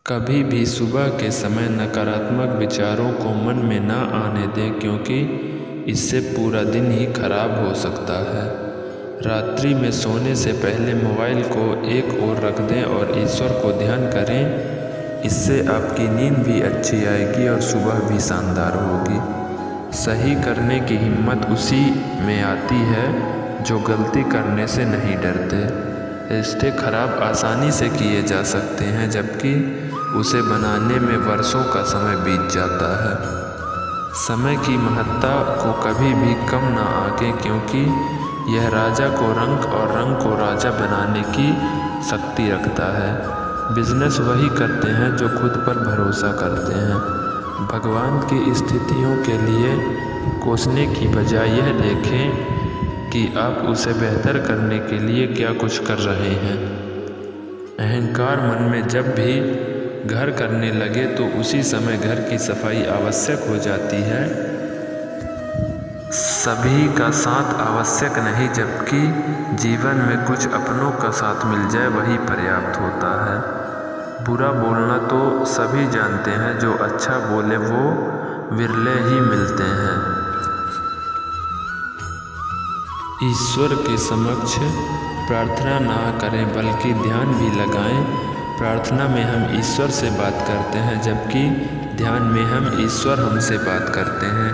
कभी भी सुबह के समय नकारात्मक विचारों को मन में न आने दें, क्योंकि इससे पूरा दिन ही खराब हो सकता है। रात्रि में सोने से पहले मोबाइल को एक ओर रख दें और ईश्वर को ध्यान करें। इससे आपकी नींद भी अच्छी आएगी और सुबह भी शानदार होगी। सही करने की हिम्मत उसी में आती है जो गलती करने से नहीं डरते। रिश्ते खराब आसानी से किए जा सकते हैं, जबकि उसे बनाने में वर्षों का समय बीत जाता है। समय की महत्ता को कभी भी कम ना आके, क्योंकि यह राजा को रंक और रंग को राजा बनाने की शक्ति रखता है। बिजनेस वही करते हैं जो खुद पर भरोसा करते हैं। भगवान की स्थितियों के लिए कोसने की बजाय यह देखें कि आप उसे बेहतर करने के लिए क्या कुछ कर रहे हैं। अहंकार मन में जब भी घर करने लगे तो उसी समय घर की सफाई आवश्यक हो जाती है। सभी का साथ आवश्यक नहीं, जबकि जीवन में कुछ अपनों का साथ मिल जाए वही पर्याप्त होता है। बुरा बोलना तो सभी जानते हैं, जो अच्छा बोले वो विरले ही मिलते हैं। ईश्वर के समक्ष प्रार्थना ना करें, बल्कि ध्यान भी लगाएं। प्रार्थना में हम ईश्वर से बात करते हैं, जबकि ध्यान में हम ईश्वर हमसे बात करते हैं।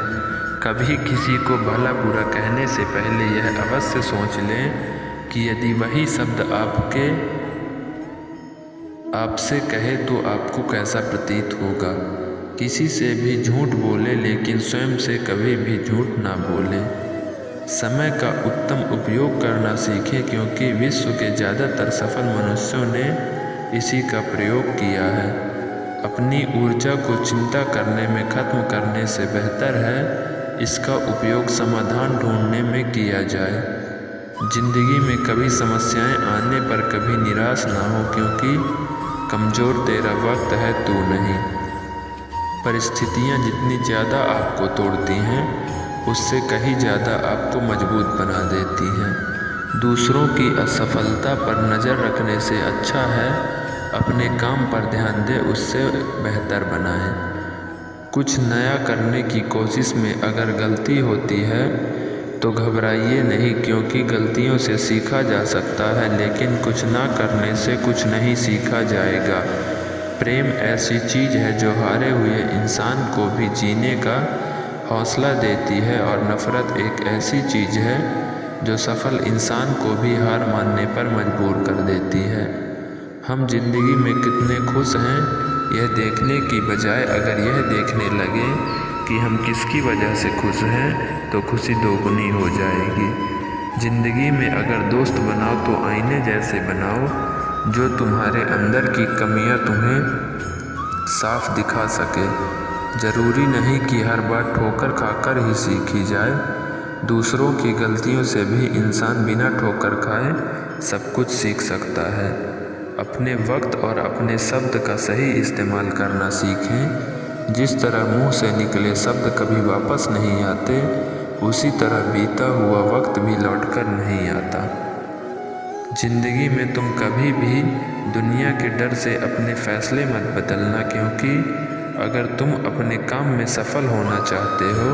कभी किसी को भला बुरा कहने से पहले यह अवश्य सोच लें कि यदि वही शब्द आपसे कहे तो आपको कैसा प्रतीत होगा। किसी से भी झूठ बोले, लेकिन स्वयं से कभी भी झूठ ना बोलें। समय का उत्तम उपयोग करना सीखें, क्योंकि विश्व के ज़्यादातर सफल मनुष्यों ने इसी का प्रयोग किया है। अपनी ऊर्जा को चिंता करने में खत्म करने से बेहतर है इसका उपयोग समाधान ढूंढने में किया जाए। जिंदगी में कभी समस्याएं आने पर कभी निराश ना हो, क्योंकि कमज़ोर तेरा वक्त है, तू नहीं। परिस्थितियां जितनी ज़्यादा आपको तोड़ती हैं, उससे कहीं ज़्यादा आपको मजबूत बना देती हैं। दूसरों की असफलता पर नज़र रखने से अच्छा है अपने काम पर ध्यान दें, उससे बेहतर बनाएं। कुछ नया करने की कोशिश में अगर गलती होती है तो घबराइए नहीं, क्योंकि गलतियों से सीखा जा सकता है, लेकिन कुछ ना करने से कुछ नहीं सीखा जाएगा। प्रेम ऐसी चीज़ है जो हारे हुए इंसान को भी जीने का हौसला देती है, और नफ़रत एक ऐसी चीज़ है जो सफल इंसान को भी हार मानने पर मजबूर कर देती है। हम जिंदगी में कितने खुश हैं, यह देखने की बजाय अगर यह देखने लगे कि हम किसकी वजह से खुश हैं, तो खुशी दोगुनी हो जाएगी। ज़िंदगी में अगर दोस्त बनाओ तो आईने जैसे बनाओ, जो तुम्हारे अंदर की कमियां तुम्हें साफ दिखा सके। ज़रूरी नहीं कि हर बार ठोकर खाकर ही सीखी जाए। दूसरों की गलतियों से भी इंसान बिना ठोकर खाए सब कुछ सीख सकता है। अपने वक्त और अपने शब्द का सही इस्तेमाल करना सीखें। जिस तरह मुंह से निकले शब्द कभी वापस नहीं आते, उसी तरह बीता हुआ वक्त भी लौटकर नहीं आता। जिंदगी में तुम कभी भी दुनिया के डर से अपने फैसले मत बदलना, क्योंकि अगर तुम अपने काम में सफल होना चाहते हो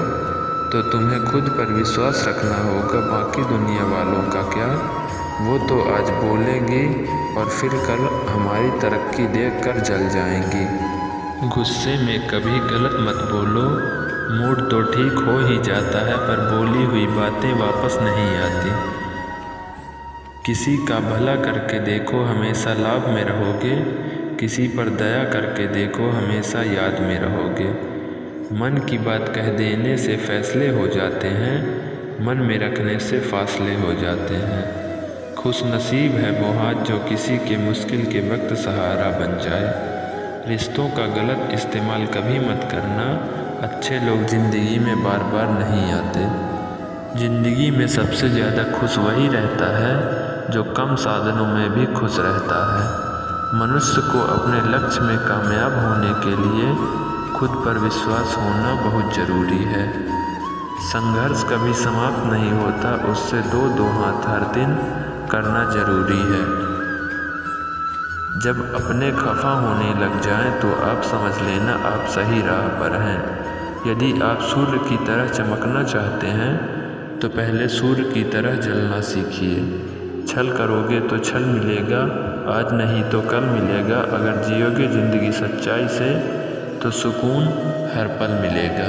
तो तुम्हें खुद पर विश्वास रखना होगा। बाकी दुनिया वालों का क्या, वो तो आज बोलेंगी और फिर कल हमारी तरक्की देखकर जल जाएंगी। गुस्से में कभी गलत मत बोलो। मूड तो ठीक हो ही जाता है, पर बोली हुई बातें वापस नहीं आती। किसी का भला करके देखो, हमेशा लाभ में रहोगे। किसी पर दया करके देखो, हमेशा याद में रहोगे। मन की बात कह देने से फैसले हो जाते हैं, मन में रखने से फासले हो जाते हैं। खुश नसीब है वो हाथ जो किसी के मुश्किल के वक्त सहारा बन जाए। रिश्तों का गलत इस्तेमाल कभी मत करना। अच्छे लोग ज़िंदगी में बार बार नहीं आते। ज़िंदगी में सबसे ज़्यादा खुश वही रहता है जो कम साधनों में भी खुश रहता है। मनुष्य को अपने लक्ष्य में कामयाब होने के लिए खुद पर विश्वास होना बहुत ज़रूरी है। संघर्ष कभी समाप्त नहीं होता, उससे दो हाथ हर दिन करना ज़रूरी है। जब अपने खफा होने लग जाएं तो आप समझ लेना आप सही राह पर हैं। यदि आप सूर्य की तरह चमकना चाहते हैं तो पहले सूर्य की तरह जलना सीखिए। छल करोगे तो छल मिलेगा, आज नहीं तो कल मिलेगा। अगर जियोगे ज़िंदगी सच्चाई से तो सुकून हर पल मिलेगा।